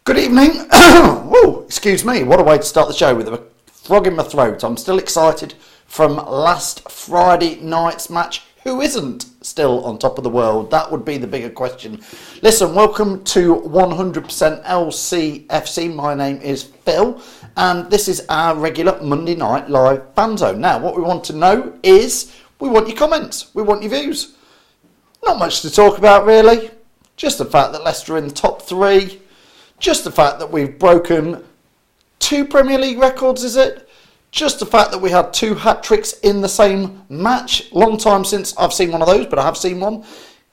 Good evening. Oh, excuse me. What a way to start the show with a frog in my throat. I'm still excited from last Friday night's match. Who isn't still on top of the world? That would be the bigger question. Listen, welcome to 100% LCFC. My name is Phil, and this is our regular Monday night live fan zone. Now, what we want to know is we want your comments. We want your views. Not much to talk about, really. Just the fact that Leicester are in the top three. Just the fact that we've broken 2 Premier League records, is it? Just the fact that we had 2 hat-tricks in the same match. Long time since I've seen one of those, but I have seen one.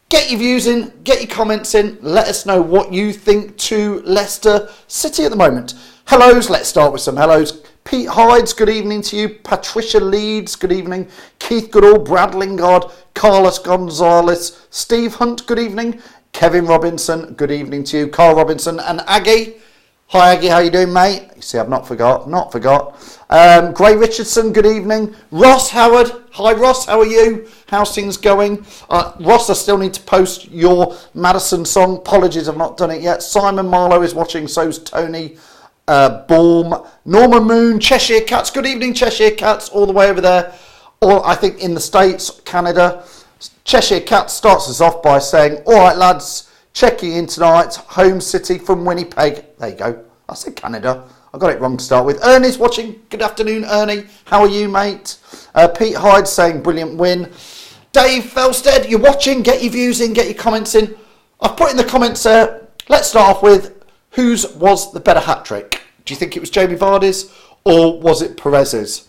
Get your views in, get your comments in. Let us know what you think to Leicester City at the moment. Hellos, let's start with some hellos. Pete Hydes, good evening to you. Patricia Leeds, good evening. Keith Goodall, Brad Lingard, Carlos Gonzalez, Steve Hunt, good evening. Kevin Robinson, good evening to you. Carl Robinson and Aggie. Hi Aggie, how you doing, mate? You see, I've not forgot. Gray Richardson, good evening. Ross Howard, hi Ross, how are you? How's things going? Ross, I still need to post your Madison song. Apologies, I've not done it yet. Simon Marlowe is watching, so's Tony Baum. Norma Moon, Cheshire Cats, good evening Cheshire Cats, all the way over there. Or I think in the States, Canada. Cheshire Cat starts us off by saying, all right, lads, checking in tonight, home city from Winnipeg. There you go. I said Canada. I got it wrong to start with. Ernie's watching. Good afternoon, Ernie. How are you, mate? Pete Hyde saying, brilliant win. Dave Felstead, you're watching. Get your views in, get your comments in. I've put in the comments there. Let's start off with, whose was the better hat-trick? Do you think it was Jamie Vardy's or was it Perez's?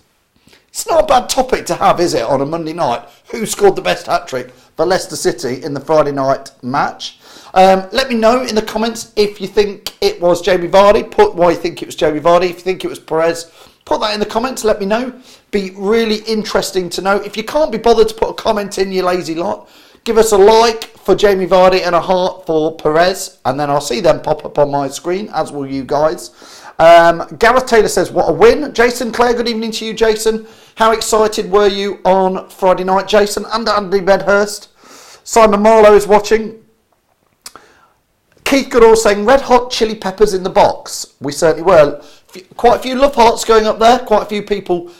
It's not a bad topic to have, is it, on a Monday night? Who scored the best hat-trick for Leicester City in the Friday night match? Let me know in the comments if you think it was Jamie Vardy. Put why you think it was Jamie Vardy. If you think it was Perez, put that in the comments. Let me know. Be really interesting to know. If you can't be bothered to put a comment in, you lazy lot, give us a like for Jamie Vardy and a heart for Perez, and then I'll see them pop up on my screen, as will you guys. Gareth Taylor says, what a win. Jason Clare, good evening to you, Jason. How excited were you on Friday night, Jason? And Andy Medhurst. Simon Marlowe is watching. Keith Goodall saying, red hot chili peppers in the box. We certainly were. Quite a few love hearts going up there. Quite a few people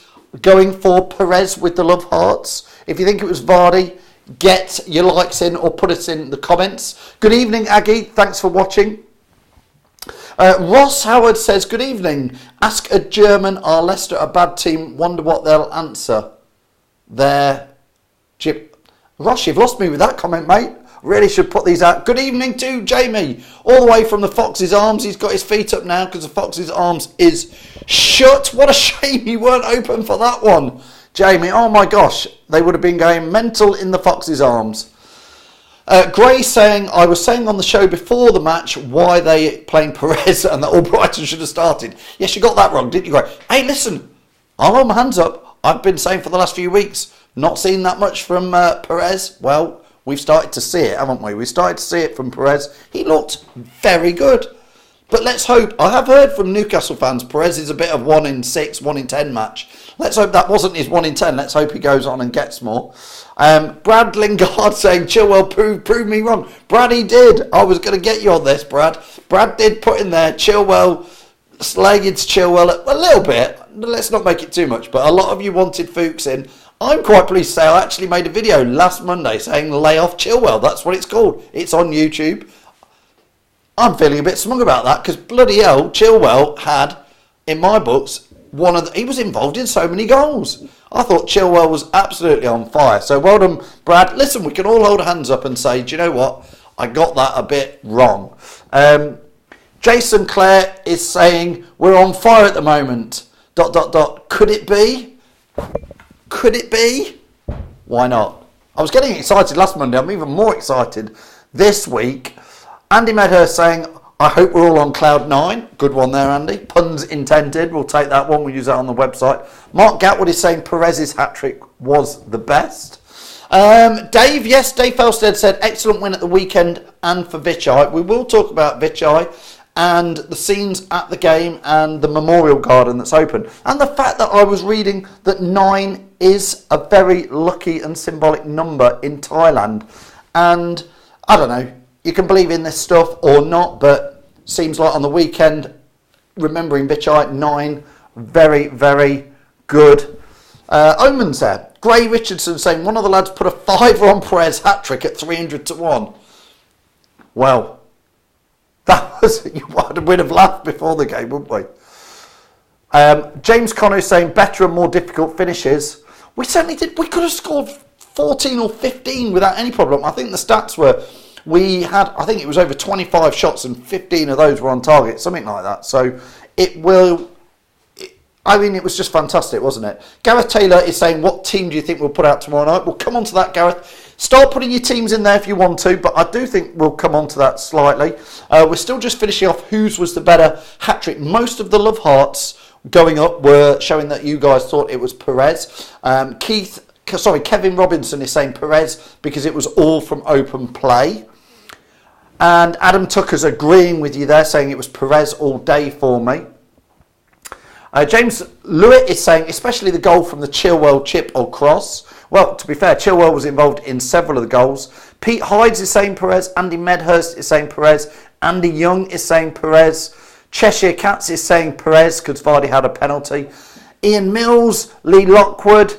going for Perez with the love hearts. If you think it was Vardy, get your likes in or put us in the comments. Good evening, Aggie. Thanks for watching. Ross Howard says, good evening. Ask a German, are Leicester a bad team? Wonder what they'll answer. Ross, you've lost me with that comment, mate. Really should put these out. Good evening to Jamie, all the way from the Fox's Arms. He's got his feet up now because the Fox's Arms is shut. What a shame you weren't open for that one, Jamie. Oh my gosh, they would have been going mental in the Fox's Arms. Gray saying, I was saying on the show before the match why they playing Perez and that Albrighton should have started. Yes, you got that wrong, didn't you, Gray? Hey, listen, I'll hold my hands up. I've been saying for the last few weeks, not seen that much from Perez. Well, we've started to see it, haven't we? We started to see it from Perez. He looked very good. But let's hope, I have heard from Newcastle fans, Perez is a bit of 1 in 6, 1 in 10 match. Let's hope that wasn't his 1 in 10. Let's hope he goes on and gets more. Brad Lingard saying, Chilwell proved me wrong. Brad, he did. I was going to get you on this, Brad. Brad did put in there, Chilwell, slagged Chilwell a little bit. Let's not make it too much, but a lot of you wanted Fuchs in. I'm quite pleased to say I actually made a video last Monday saying lay off Chilwell. That's what it's called. It's on YouTube. I'm feeling a bit smug about that because bloody hell, Chilwell had, in my books, he was involved in so many goals. I thought Chilwell was absolutely on fire. So well done, Brad. Listen, we can all hold hands up and say, do you know what? I got that a bit wrong. Jason Clare is saying, we're on fire at the moment. ... Could it be? Could it be? Why not? I was getting excited last Monday. I'm even more excited this week. Andy Medhurst saying, I hope we're all on cloud 9. Good one there, Andy. Puns intended. We'll take that one. We'll use that on the website. Mark Gatwood is saying Perez's hat-trick was the best. Dave Felstead said, excellent win at the weekend and for Vichai. We will talk about Vichai and the scenes at the game and the memorial garden that's open. And the fact that I was reading that 9 is a very lucky and symbolic number in Thailand. And I don't know, you can believe in this stuff or not, but seems like on the weekend, remembering Bichai, 9, very, very good. Omens there. Gray Richardson saying, one of the lads put a fiver on Perez hat-trick at 300 to 1. Well, that was, we'd have laughed before the game, wouldn't we? James Connor is saying, better and more difficult finishes. We certainly did. We could have scored 14 or 15 without any problem. I think the stats were, we had, I think it was over 25 shots and 15 of those were on target, something like that. So it will, I mean, it was just fantastic, wasn't it? Gareth Taylor is saying, what team do you think we'll put out tomorrow night? We'll come on to that, Gareth. Start putting your teams in there if you want to, but I do think we'll come on to that slightly. We're still just finishing off whose was the better hat-trick. Most of the love hearts going up were showing that you guys thought it was Perez. Kevin Robinson is saying Perez because it was all from open play. And Adam Tucker's agreeing with you there, saying it was Perez all day for me. James Lewitt is saying, especially the goal from the Chilwell chip or cross. Well, to be fair, Chilwell was involved in several of the goals. Pete Hydes is saying Perez. Andy Medhurst is saying Perez. Andy Young is saying Perez. Cheshire Cats is saying Perez because Vardy had a penalty. Ian Mills, Lee Lockwood,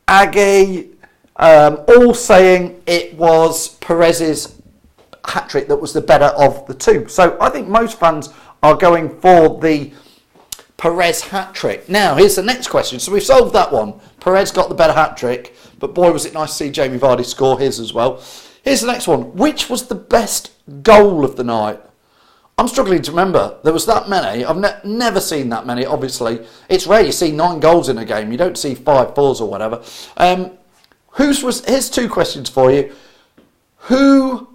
Aggie, all saying it was Perez's hat-trick that was the better of the two. So I think most fans are going for the Perez hat-trick. Now, here's the next question. So we've solved that one. Perez got the better hat-trick, but boy, was it nice to see Jamie Vardy score his as well. Here's the next one. Which was the best goal of the night? I'm struggling to remember. There was that many. I've never seen that many, obviously. It's rare you see 9 goals in a game. You don't see 5 fours or whatever. Here's 2 questions for you. Who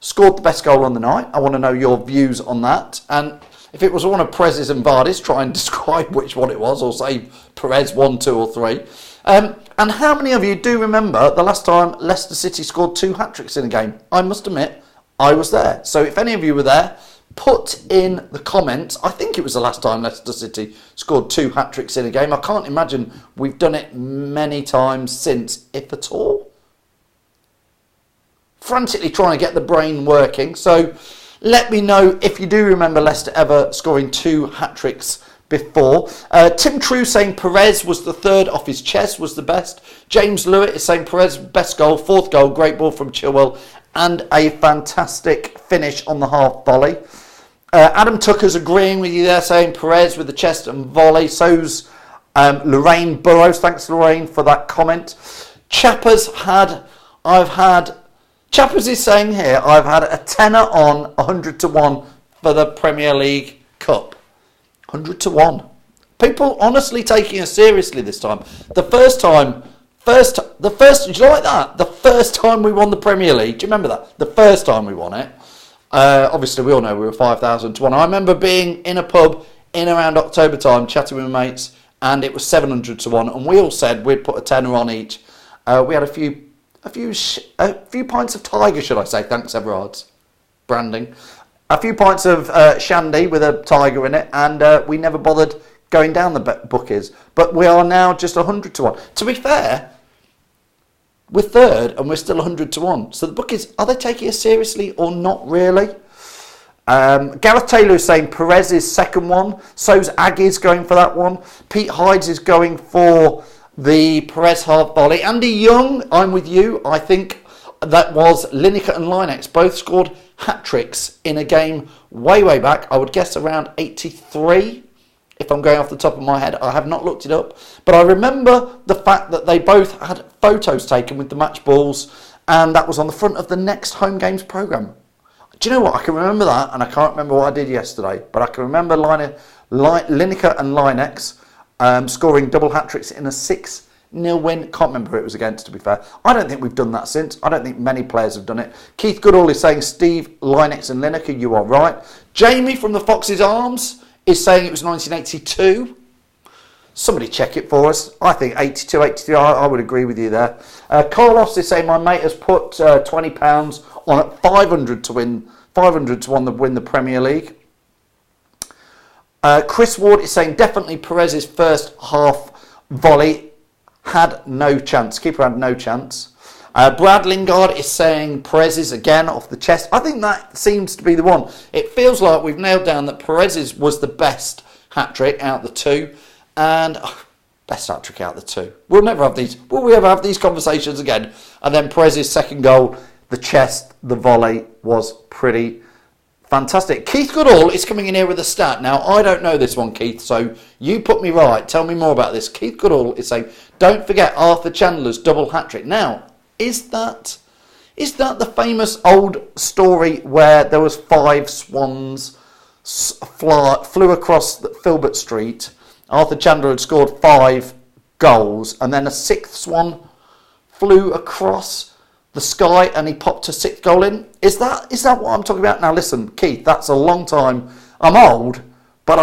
scored the best goal on the night? I want to know your views on that. And if it was one of Perez's and Vardy's, try and describe which one it was, or say Perez 1, 2 or 3. And how many of you do remember the last time Leicester City scored 2 hat-tricks in a game? I must admit, I was there. So if any of you were there, put in the comments. I think it was the last time Leicester City scored 2 hat-tricks in a game. I can't imagine we've done it many times since, if at all. Frantically trying to get the brain working. So let me know if you do remember Leicester ever scoring 2 hat-tricks before. Tim True saying Perez was the third off his chest, was the best. James Lewitt is saying Perez, best goal, 4th goal, great ball from Chilwell, and a fantastic finish on the half volley. Adam Tucker's agreeing with you there, saying Perez with the chest and volley. So's Lorraine Burrows. Thanks, Lorraine, for that comment. Chappers is saying here, I've had a tenner on 100 to 1 for the Premier League Cup. 100 to 1. People honestly taking us seriously this time. The first, did you like that? The first time we won the Premier League. Do you remember that? The first time we won it. Obviously, we all know we were 5,000 to 1. I remember being in a pub in around October time, chatting with my mates, and it was 700 to 1, and we all said we'd put a tenner on each. We had a few pints of Tiger, should I say? Thanks, Everard's branding. A few pints of shandy with a tiger in it, and we never bothered going down the bookies. But we are now just 100 to 1. To be fair, we're third and we're still 100 to 1. So the bookies, are they taking us seriously or not really? Gareth Taylor is saying Perez is second one. So's Aggie's going for that one. Pete Hydes is going for the Perez half volley. Andy Young, I'm with you. I think that was Lineker and Linex. Both scored hat-tricks in a game way back. I would guess around 83. If I'm going off the top of my head, I have not looked it up. But I remember the fact that they both had photos taken with the match balls, and that was on the front of the next home games programme. Do you know what? I can remember that, and I can't remember what I did yesterday. But I can remember Lineker and Linex scoring double hat-tricks in a 6-0 win. Can't remember who it was against, to be fair. I don't think we've done that since. I don't think many players have done it. Keith Goodall is saying Steve, Linex and Lineker. You are right. Jamie from the Fox's Arms is saying it was 1982. Somebody check it for us. I think 82, 83. I would agree with you there. Carlos is saying my mate has put £20 on at 500 to win. 500 to 1 to win the Premier League. Chris Ward is saying definitely Perez's first half volley had no chance. Keeper had no chance. Brad Lingard is saying Perez's again off the chest. I think that seems to be the one. It feels like we've nailed down that Perez's was the best hat-trick out of the two. And best hat-trick out of the two. We'll never have these. Will we ever have these conversations again? And then Perez's second goal, the chest, the volley was pretty fantastic. Keith Goodall is coming in here with a stat. Now, I don't know this one, Keith, so you put me right. Tell me more about this. Keith Goodall is saying, don't forget Arthur Chandler's double hat-trick. Now, is that the famous old story where there was 5 swans flew across Filbert Street? Arthur Chandler had scored 5 goals, and then a 6th swan flew across the sky and he popped a 6th goal in. Is that what I'm talking about? Now listen, Keith, that's a long time. I'm old, but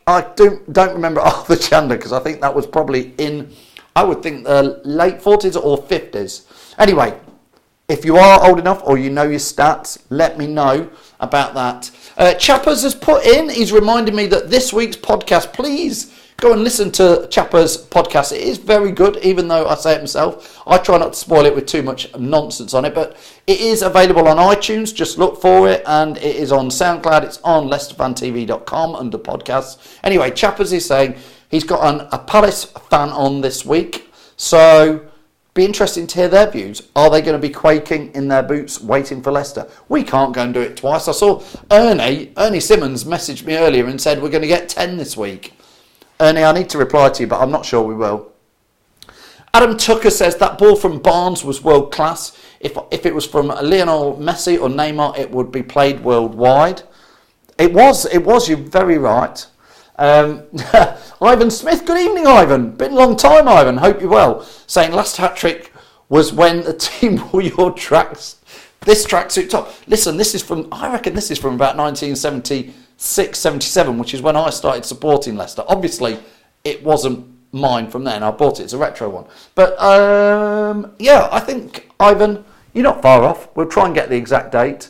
I don't remember Arthur Chandler, because I think that was probably in, I would think, the late 40s or 50s. Anyway, if you are old enough or you know your stats, let me know about that. Chappers has put in, he's reminded me that this week's podcast, please go and listen to Chappers' podcast. It is very good, even though I say it myself. I try not to spoil it with too much nonsense on it, but it is available on iTunes. Just look for it, and it is on SoundCloud. It's on LeicesterFanTV.com under podcasts. Anyway, Chappers is saying he's got a Palace fan on this week, so be interesting to hear their views. Are they going to be quaking in their boots waiting for Leicester? We can't go and do it twice. I saw Ernie Simmons messaged me earlier and said we're going to get 10 this week. Ernie, I need to reply to you, but I'm not sure we will. Adam Tucker says that ball from Barnes was world class. If it was from Lionel Messi or Neymar, it would be played worldwide. It was. You're very right. Ivan Smith, good evening, Ivan. Been a long time, Ivan. Hope you're well. Saying last hat-trick was when the team wore your tracks. This tracksuit top. Listen, I reckon this is from about 1976, 77, which is when I started supporting Leicester. Obviously, it wasn't mine from then. I bought it. It's a retro one. But, yeah, I think, Ivan, you're not far off. We'll try and get the exact date.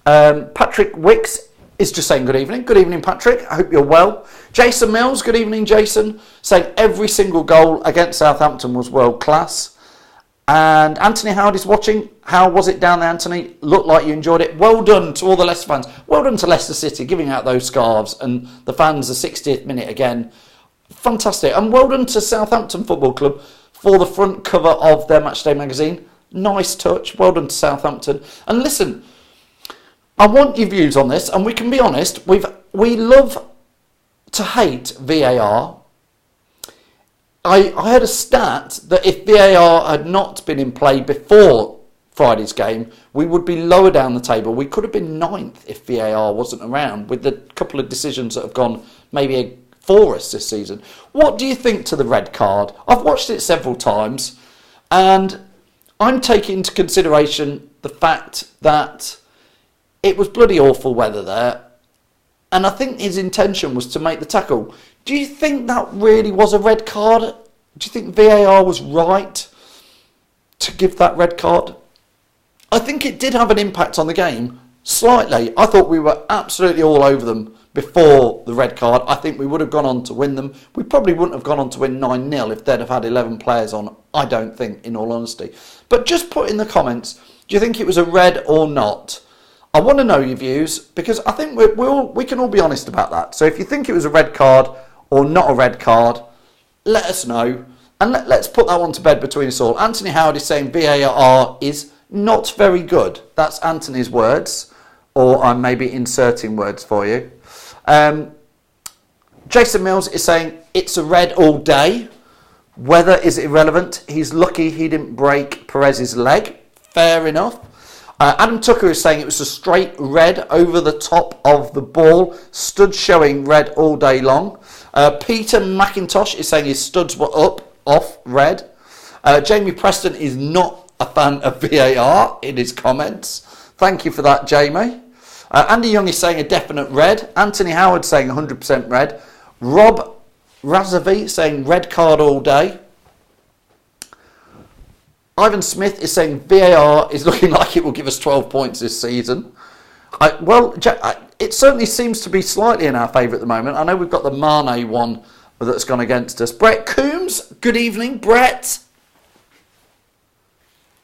Patrick Wicks is just saying good evening. Good evening, Patrick. I hope you're well. Jason Mills, good evening, Jason. Saying every single goal against Southampton was world class. And Anthony Howard is watching. How was it down there, Anthony? Looked like you enjoyed it. Well done to all the Leicester fans. Well done to Leicester City, giving out those scarves. And the fans, the 60th minute again. Fantastic. And well done to Southampton Football Club for the front cover of their Matchday magazine. Nice touch. Well done to Southampton. And listen, I want your views on this. And we can be honest. We love to hate VAR. I heard a stat that if VAR had not been in play before Friday's game, we would be lower down the table. We could have been 9th if VAR wasn't around, with the couple of decisions that have gone maybe for us this season. What do you think to the red card? I've watched it several times, and I'm taking into consideration the fact that it was bloody awful weather there, and I think his intention was to make the tackle. Do you think that really was a red card? Do you think VAR was right to give that red card? I think it did have an impact on the game, slightly. I thought we were absolutely all over them before the red card. I think we would have gone on to win them. We probably wouldn't have gone on to win 9-0 if they'd have had 11 players on, I don't think, in all honesty. But just put in the comments, do you think it was a red or not? I want to know your views, because I think we can all be honest about that. So if you think it was a red card or not a red card, let us know. And let's put that one to bed between us all. Anthony Howard is saying VAR is not very good. That's Anthony's words. Or I'm maybe inserting words for you. Jason Mills is saying it's a red all day. Weather is irrelevant. He's lucky he didn't break Perez's leg. Fair enough. Adam Tucker is saying it was a straight red over the top of the ball. Studs showing red all day long. Peter McIntosh is saying his studs were off red. Jamie Preston is not a fan of VAR in his comments. Thank you for that, Jamie. Andy Young is saying a definite red. Anthony Howard saying 100% red. Rob Razavi saying red card all day. Ivan Smith is saying VAR is looking like it will give us 12 points this season. It certainly seems to be slightly in our favour at the moment. I know we've got the Mane one that's gone against us. Brett Coombs, good evening, Brett.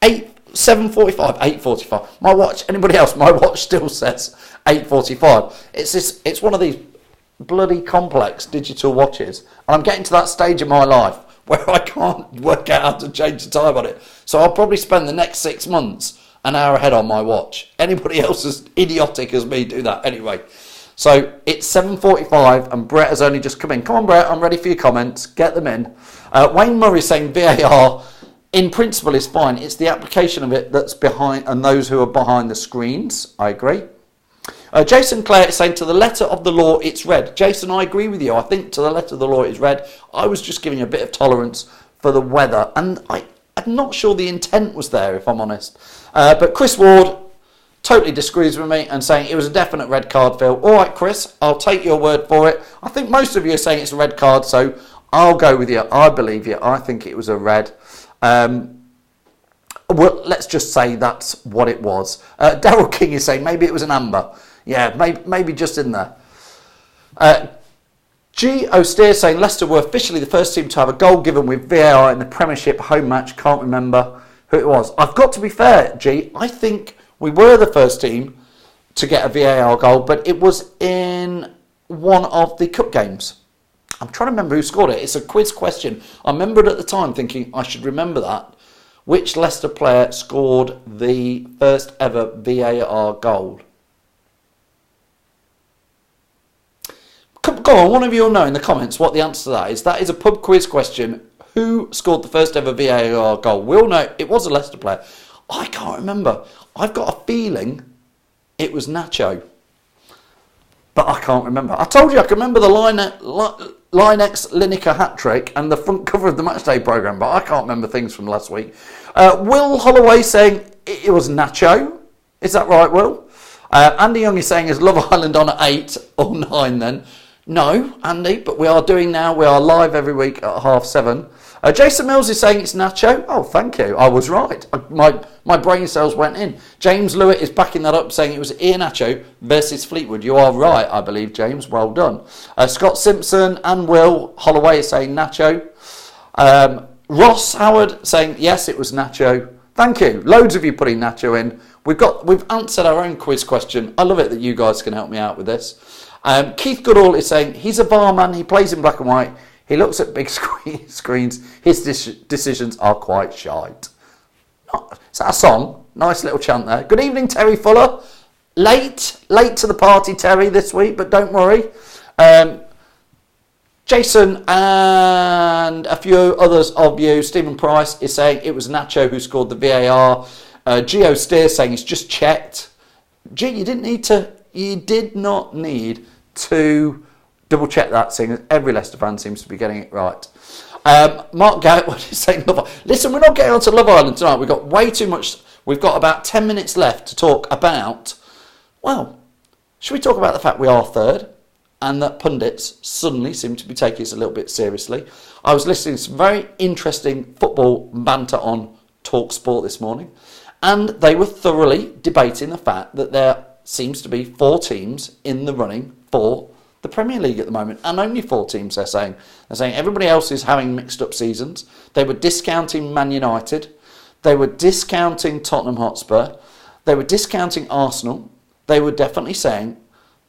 7:45, 8:45. My watch, anybody else, my watch still says 8:45. It's one of these bloody complex digital watches. And I'm getting to that stage of my life where I can't work out how to change the time on it. So I'll probably spend the next 6 months an hour ahead on my watch. Anybody else as idiotic as me do that anyway. So it's 7:45 and Brett has only just come in. Come on, Brett, I'm ready for your comments. Get them in. Wayne Murray saying VAR in principle is fine. It's the application of it that's behind, and those who are behind the screens. I agree. Jason Clare is saying to the letter of the law it's red. Jason, I agree with you. I think to the letter of the law it's red. I was just giving a bit of tolerance for the weather, and I'm not sure the intent was there, if I'm honest. But Chris Ward totally disagrees with me and saying it was a definite red card, Phil. All right, Chris, I'll take your word for it. I think most of you are saying it's a red card, so I'll go with you. I believe you. I think it was a red. Well, let's just say that's what it was. Daryl King is saying maybe it was an amber. Yeah, maybe just in there. G. O'Steer saying Leicester were officially the first team to have a goal given with VAR in the Premiership home match. Can't remember who it was. I've got to be fair, G. I think we were the first team to get a VAR goal, but it was in one of the cup games. I'm trying to remember who scored it. It's a quiz question. I remembered at the time thinking I should remember that. Which Leicester player scored the first ever VAR goal? Go on, one of you will know in the comments what the answer to that is. That is a pub quiz question. Who scored the first ever VAR goal? We all know it was a Leicester player. I can't remember. I've got a feeling it was Nacho. But I can't remember. I told you I can remember the Linex Lineker hat-trick and the front cover of the Matchday programme, but I can't remember things from last week. Will Holloway saying it was Nacho. Is that right, Will? Andy Young is saying is Love Island on at 8 or 9 then? No, Andy, but we are doing now. We are live every week at 7:30. Jason Mills is saying it's Nacho. Oh, thank you. I was right. My brain cells went in. James Lewitt is backing that up, saying it was Iheanacho versus Fleetwood. You are right, I believe, James. Well done. Scott Simpson and Will Holloway is saying Nacho. Ross Howard saying yes, it was Nacho. Thank you. Loads of you putting Nacho in. We've answered our own quiz question. I love it that you guys can help me out with this. Keith Goodall is saying he's a VAR man. He plays in black and white. He looks at big screens. His decisions are quite shite. Is that a song? Nice little chant there. Good evening, Terry Fuller. Late to the party, Terry, this week, but don't worry. Jason and a few others of you, Stephen Price is saying it was Nacho who scored the VAR. Gio Steer saying he's just checked. Gee, you did not need to double check that, seeing as every Leicester fan seems to be getting it right. Mark Garrett is saying Love Island. Listen, we're not getting on to Love Island tonight. We've got way too much. We've got about 10 minutes left to talk about, well, should we talk about the fact we are third and that pundits suddenly seem to be taking us a little bit seriously? I was listening to some very interesting football banter on TalkSport this morning, and they were thoroughly debating the fact that there seems to be 4 teams in the running for the Premier League at the moment, and only 4 teams, they're saying. They're saying everybody else is having mixed up seasons. They were discounting Man United. They were discounting Tottenham Hotspur. They were discounting Arsenal. They were definitely saying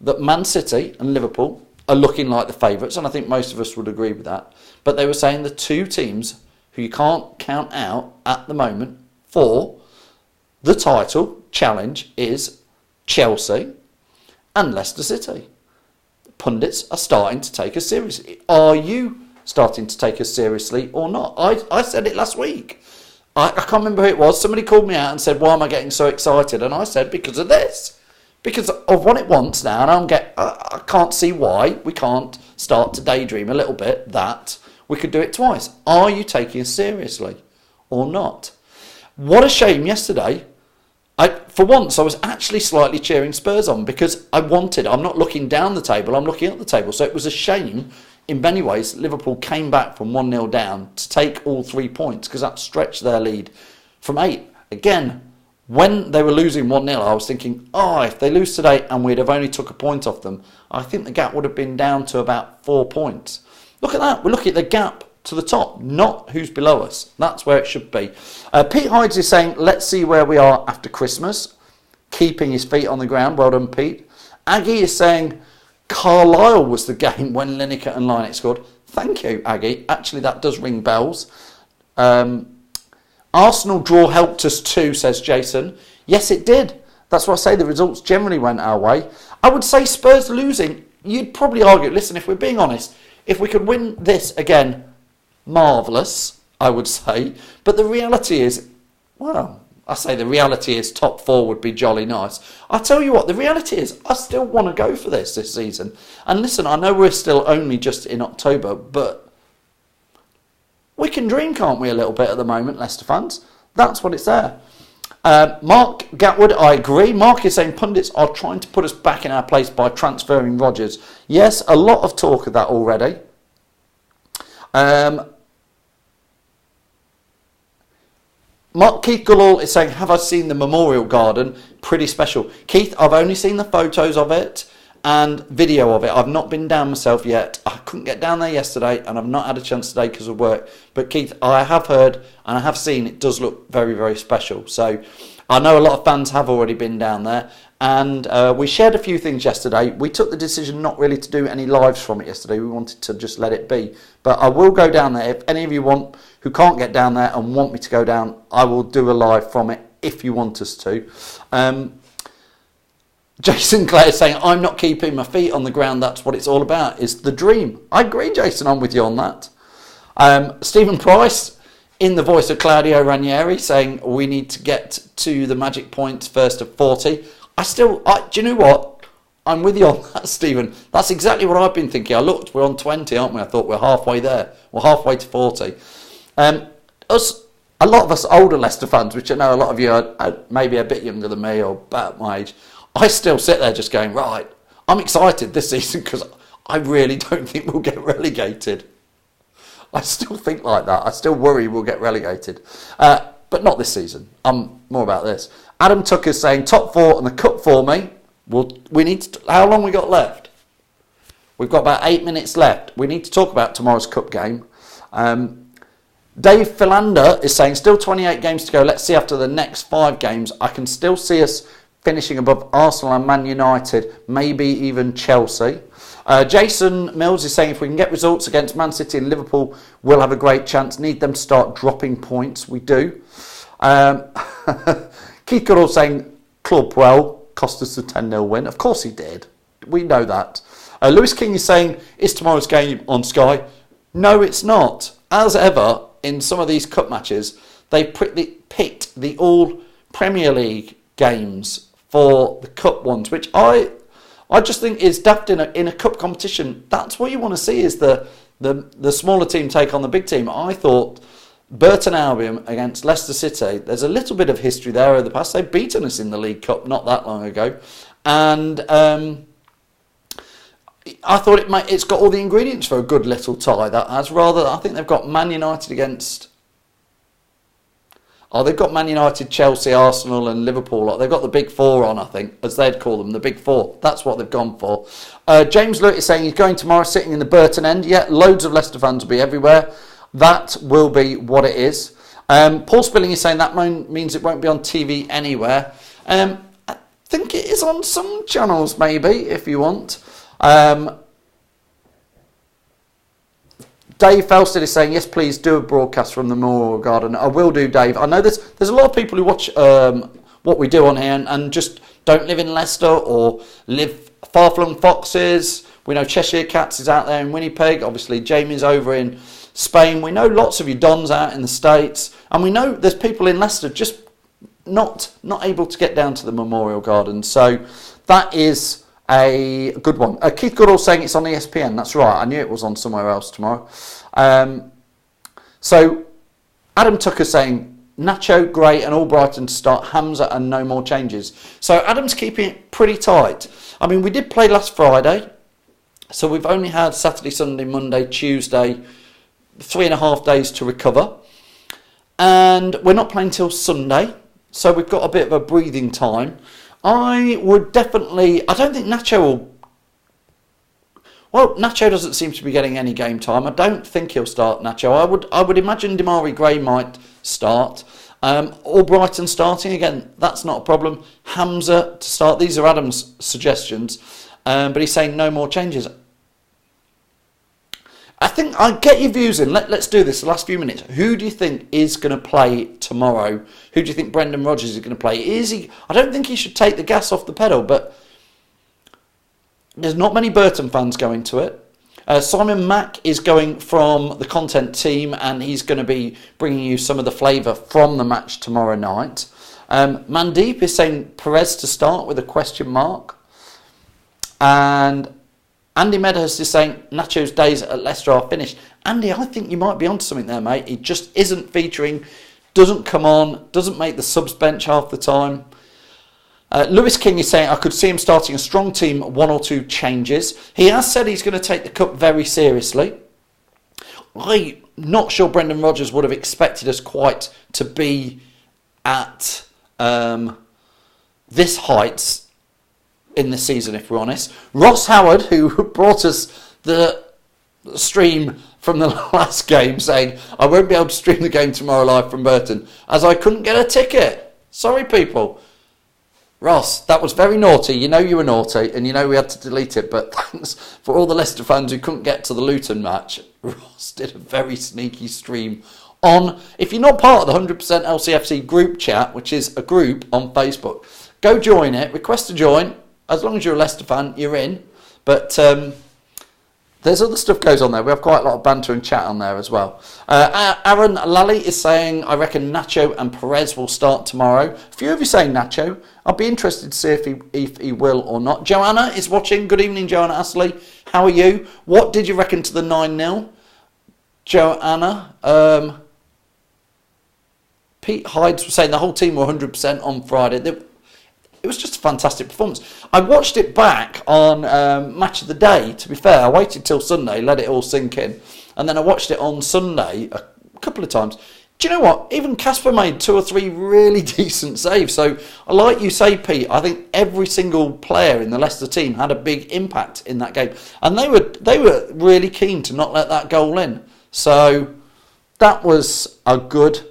that Man City and Liverpool are looking like the favourites, and I think most of us would agree with that. But they were saying the 2 teams who you can't count out at the moment for the title challenge is Chelsea and Leicester City. Pundits are starting to take us seriously. Are you starting to take us seriously or not? I said it last week. I can't remember who it was. Somebody called me out and said, why am I getting so excited? And I said, because of this. Because of what it wants now. And I can't see why we can't start to daydream a little bit that we could do it twice. Are you taking us seriously or not? What a shame yesterday. For once, I was actually slightly cheering Spurs on because I'm not looking down the table, I'm looking up the table. So it was a shame, in many ways, Liverpool came back from 1-0 down to take all 3 points because that stretched their lead from 8. Again, when they were losing 1-0, I was thinking, if they lose today and we'd have only took a point off them, I think the gap would have been down to about 4 points. Look at that. We're looking at the gap to the top, not who's below us. That's where it should be. Pete Hydes is saying, let's see where we are after Christmas. Keeping his feet on the ground. Well done, Pete. Aggie is saying, Carlisle was the game when Lineker and Lineker scored. Thank you, Aggie. Actually, that does ring bells. Arsenal draw helped us too, says Jason. Yes, it did. That's why I say the results generally went our way. I would say Spurs losing, you'd probably argue, listen, if we're being honest, if we could win this again, marvellous, I would say. But the reality is, well, I say the reality is top four would be jolly nice. I tell you what, the reality is I still want to go for this season. And listen, I know we're still only just in October, but we can dream, can't we, a little bit at the moment, Leicester fans? That's what it's there. Mark Gatwood, I agree. Mark is saying pundits are trying to put us back in our place by transferring Rodgers. Yes, a lot of talk of that already. Keith Gullall is saying, have I seen the Memorial Garden? Pretty special. Keith, I've only seen the photos of it and video of it. I've not been down myself yet. I couldn't get down there yesterday and I've not had a chance today because of work. But Keith, I have heard and I have seen it does look very, very special. So I know a lot of fans have already been down there. And we shared a few things yesterday. We took the decision not really to do any lives from it yesterday. We wanted to just let it be. But I will go down there. If any of you want, who can't get down there and want me to go down, I will do a live from it if you want us to. Jason Clare is saying, I'm not keeping my feet on the ground. That's what it's all about, is the dream. I agree, Jason. I'm with you on that. Stephen Price, in the voice of Claudio Ranieri, saying we need to get to the magic points first of 40. Do you know what? I'm with you on that, Stephen. That's exactly what I've been thinking. I looked, we're on 20, aren't we? I thought we're halfway there. We're halfway to 40. A lot of us older Leicester fans, which I know a lot of you are maybe a bit younger than me or about my age, I still sit there just going, right, I'm excited this season because I really don't think we'll get relegated. I still think like that. I still worry we'll get relegated. But not this season. I'm more about this. Adam Tucker's saying top four and the cup for me. We need to. How long we got left? We've got about 8 minutes left. We need to talk about tomorrow's cup game. Dave Philander is saying still 28 games to go. Let's see after the next 5 games. I can still see us finishing above Arsenal and Man United, maybe even Chelsea. Jason Mills is saying if we can get results against Man City and Liverpool, we'll have a great chance. Need them to start dropping points. We do. Keith Goodall saying Clubwell cost us a 10-0 win. Of course he did. We know that. Lewis King is saying, is tomorrow's game on Sky? No, it's not. As ever, in some of these cup matches, they picked the all Premier League games for the cup ones, which I just think is daft in a cup competition. That's what you want to see, is the smaller team take on the big team. I thought Burton Albion against Leicester City, there's a little bit of history there over the past. They've beaten us in the League Cup not that long ago. And I thought it's got all the ingredients for a good little tie. That has rather. I think they've got Man United against. Oh, they've got Man United, Chelsea, Arsenal and Liverpool. They've got the big four on, I think, as they'd call them, the big four. That's what they've gone for. James Lewis is saying he's going tomorrow, sitting in the Burton end. Yeah, loads of Leicester fans will be everywhere. That will be what it is. Paul Spilling is saying that means it won't be on TV anywhere. I think it is on some channels, maybe, if you want. Dave Felsted is saying, yes, please do a broadcast from the Memorial Garden. I will do, Dave. I know there's a lot of people who watch what we do on here and just don't live in Leicester or live far-flung foxes. We know Cheshire Cats is out there in Winnipeg. Obviously, Jamie's over in Spain. We know lots of you Dons out in the States. And we know there's people in Leicester just not able to get down to the Memorial Garden. So that is a good one. Keith Goodall saying it's on ESPN. That's right. I knew it was on somewhere else tomorrow. So Adam Tucker saying Nacho, Gray and Albrighton to start, Hamza and no more changes. So Adam's keeping it pretty tight. I mean, we did play last Friday. So we've only had Saturday, Sunday, Monday, Tuesday, 3.5 days to recover. And we're not playing till Sunday. So we've got a bit of a breathing time. I don't think Nacho Well, Nacho doesn't seem to be getting any game time. I don't think he'll start Nacho. I would imagine Damari Gray might start. Albrighton starting again. That's not a problem. Hamza to start. These are Adam's suggestions, but he's saying no more changes. I think I get your views in. Let's do this. The last few minutes. Who do you think is going to play tomorrow? Who do you think Brendan Rodgers is going to play? Is he? I don't think he should take the gas off the pedal, but there's not many Burton fans going to it. Simon Mack is going from the content team, and he's going to be bringing you some of the flavour from the match tomorrow night. Mandeep is saying Perez to start with a question mark. And Andy Medhurst is saying Nacho's days at Leicester are finished. Andy, I think you might be onto something there, mate. He just isn't featuring, doesn't come on, doesn't make the subs bench half the time. Lewis King is saying I could see him starting a strong team, 1 or 2 changes. He has said he's going to take the cup very seriously. I'm not sure Brendan Rodgers would have expected us quite to be at this heights in the season, if we're honest. Ross Howard, who brought us the stream from the last game, saying I won't be able to stream the game tomorrow live from Burton as I couldn't get a ticket. Sorry, people. Ross, that was very naughty. You know you were naughty, and you know we had to delete it, but thanks for all the Leicester fans who couldn't get to the Luton match. Ross did a very sneaky stream on, if you're not part of the 100% LCFC group chat, which is a group on Facebook, go join it, request to join. As long as you're a Leicester fan, you're in. But there's other stuff goes on there. We have quite a lot of banter and chat on there as well. Aaron Lally is saying, I reckon Nacho and Perez will start tomorrow. A few of you saying Nacho. I'll be interested to see if he will or not. Joanna is watching. Good evening, Joanna Astley. How are you? What did you reckon to the 9-0? Joanna. Pete Hydes was saying the whole team were 100% on Friday. It was just a fantastic performance. I watched it back on Match of the Day, to be fair. I waited till Sunday, let it all sink in. And then I watched it on Sunday a couple of times. Do you know what? Even Casper made 2 or 3 really decent saves. So, like you say, Pete, I think every single player in the Leicester team had a big impact in that game. And they were really keen to not let that goal in. So, that was a good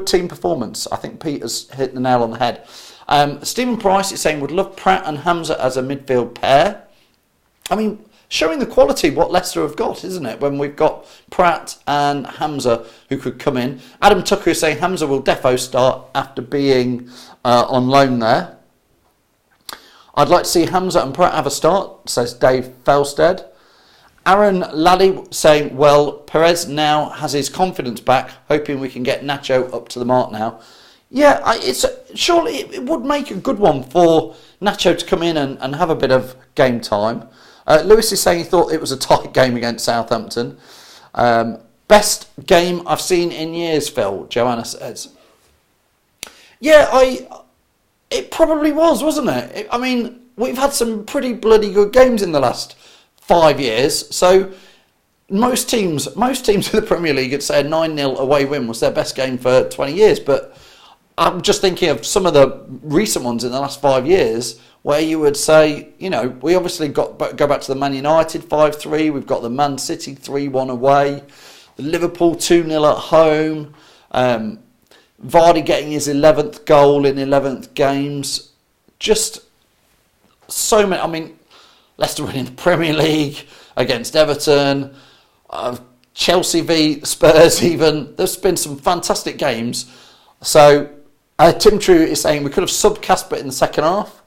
team performance. I think Pete has hit the nail on the head. Stephen Price is saying would love Pratt and Hamza as a midfield pair. I mean, showing the quality what Leicester have got, isn't it? When we've got Pratt and Hamza who could come in. Adam Tucker is saying Hamza will defo start after being on loan there. I'd like to see Hamza and Pratt have a start, says Dave Felstead. Aaron Lally saying, well, Perez now has his confidence back, hoping we can get Nacho up to the mark now. Yeah, surely it would make a good one for Nacho to come in and have a bit of game time. Lewis is saying he thought it was a tight game against Southampton. Best game I've seen in years, Phil, Joanna says. Yeah, it probably was, wasn't it? I mean, we've had some pretty bloody good games in the last 5 years. So most teams in the Premier League would say a 9-0 away win was their best game for 20 years. But I'm just thinking of some of the recent ones in the last 5 years where you would say, you know, we obviously go back to the Man United 5-3. We've got the Man City 3-1 away. The Liverpool 2-0 at home. Vardy getting his 11th goal in 11th games. Just so many. I mean, Leicester winning the Premier League against Everton. Chelsea v Spurs even. There's been some fantastic games. So Tim True is saying we could have subbed Casper in the second half.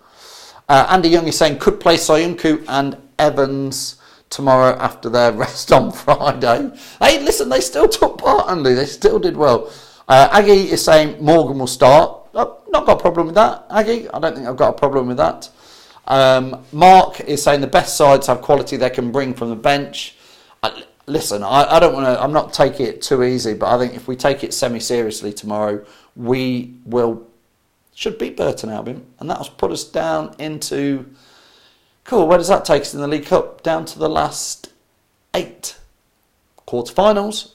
Andy Young is saying could play Soyuncu and Evans tomorrow after their rest on Friday. Hey, listen, they still took part, Andy. They still did well. Aggie is saying Morgan will start. I've not got a problem with that, Aggie. I don't think I've got a problem with that. Mark is saying the best sides have quality they can bring from the bench. Listen, I don't want to. I'm not taking it too easy, but I think if we take it semi-seriously tomorrow, we should beat Burton Albion, and that'll put us down into. Cool. Where does that take us in the League Cup? Down to the last 8 quarterfinals.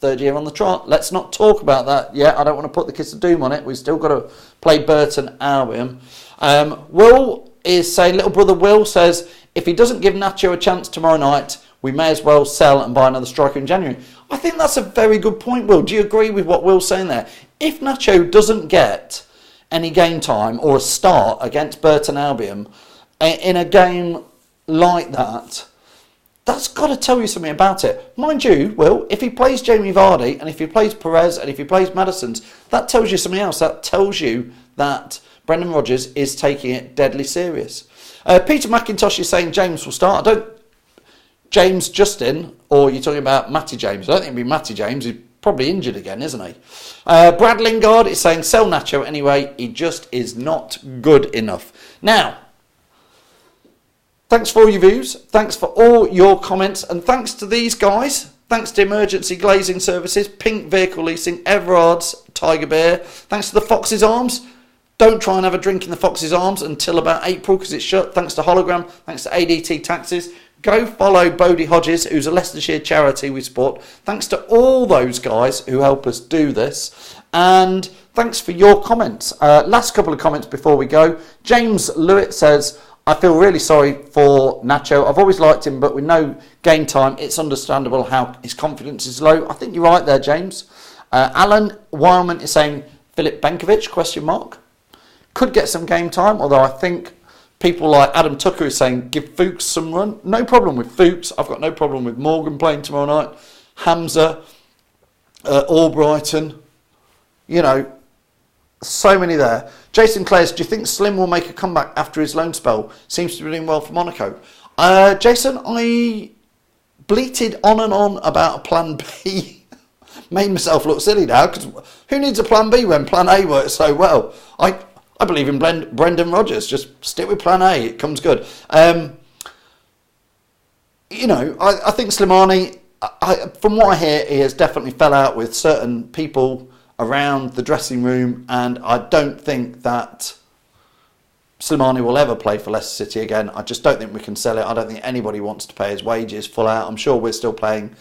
3rd year on the trot. Let's not talk about that yet. I don't want to put the kiss of doom on it. We've still got to play Burton Albion. is saying, little brother Will says, if he doesn't give Nacho a chance tomorrow night, we may as well sell and buy another striker in January. I think that's a very good point, Will. Do you agree with what Will's saying there? If Nacho doesn't get any game time or a start against Burton Albion in a game like that, that's got to tell you something about it. Mind you, Will, if he plays Jamie Vardy and if he plays Perez and if he plays Maddison's, that tells you something else. That tells you that Brendan Rodgers is taking it deadly serious. Peter McIntosh is saying James will start. James Justin, or you're talking about Matty James? I don't think it'll be Matty James. He's probably injured again, isn't he? Brad Lingard is saying sell Nacho anyway. He just is not good enough. Now, thanks for all your views. Thanks for all your comments. And thanks to these guys. Thanks to Emergency Glazing Services, Pink Vehicle Leasing, Everard's Tiger Beer. Thanks to the Fox's Arms. Don't try and have a drink in the Fox's Arms until about April because it's shut. Thanks to Hologram. Thanks to ADT Taxis. Go follow Bodie Hodges, who's a Leicestershire charity we support. Thanks to all those guys who help us do this. And thanks for your comments. Last couple of comments before we go. James Lewitt says, I feel really sorry for Nacho. I've always liked him, but with no game time, it's understandable how his confidence is low. I think you're right there, James. Alan Wildman is saying, Filip Benkovic, question mark. Could get some game time, although I think people like Adam Tucker is saying, give Fuchs some run. No problem with Fuchs. I've got no problem with Morgan playing tomorrow night. Hamza, Albrighton, you know, so many there. Jason Clares, do you think Slim will make a comeback after his loan spell? Seems to be doing well for Monaco. Jason, I bleated on and on about a plan B. Made myself look silly now, because who needs a plan B when plan A works so well? I believe in Brendan Rodgers. Just stick with plan A. It comes good. You know, I think Slimani, from what I hear, he has definitely fell out with certain people around the dressing room, and I don't think that Slimani will ever play for Leicester City again. I just don't think we can sell it. I don't think anybody wants to pay his wages full out. I'm sure we're still paying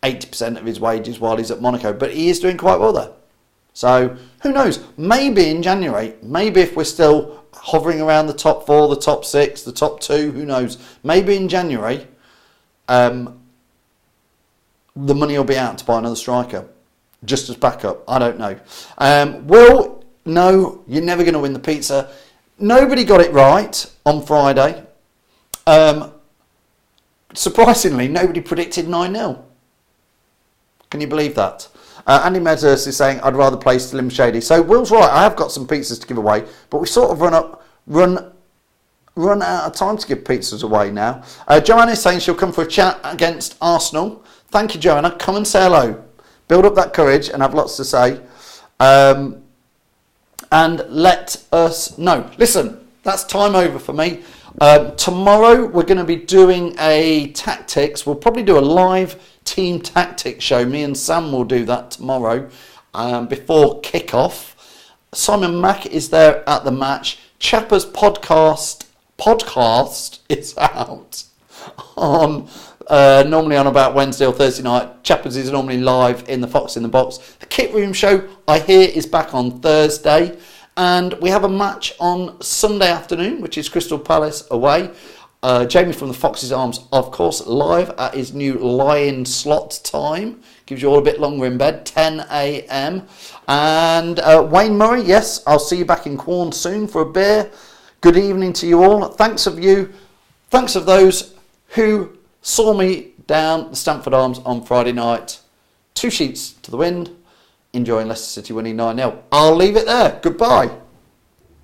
80% of his wages while he's at Monaco, but he is doing quite well there. So, who knows? Maybe in January, maybe if we're still hovering around the top 4, the top 6, the top 2, who knows? Maybe in January, the money will be out to buy another striker, just as backup. I don't know. Will, no, you're never going to win the pizza. Nobody got it right on Friday. Surprisingly, nobody predicted 9-0. Can you believe that? Andy Mezzers is saying, I'd rather play Slim Shady. So Will's right, I have got some pizzas to give away, but we sort of run out of time to give pizzas away now. Joanna is saying she'll come for a chat against Arsenal. Thank you, Joanna. Come and say hello. Build up that courage and have lots to say. And let us know. Listen, that's time over for me. Tomorrow we're going to be doing a tactics. We'll probably do a live team tactics show. Me and Sam will do that tomorrow before kick-off. Simon Mack is there at the match. Chapper's podcast is out on normally on about Wednesday or Thursday night. Chapper's is normally live in the Fox in the Box. The Kit Room show, I hear, is back on Thursday. And we have a match on Sunday afternoon, which is Crystal Palace away. Jamie from the Fox's Arms, of course, live at his new lie-in slot time. Gives you all a bit longer in bed, 10 a.m. And Wayne Murray, yes, I'll see you back in Quorn soon for a beer. Good evening to you all. Thanks of those who saw me down the Stamford Arms on Friday night. 2 sheets to the wind. Enjoying Leicester City winning 9-0. I'll leave it there. Goodbye.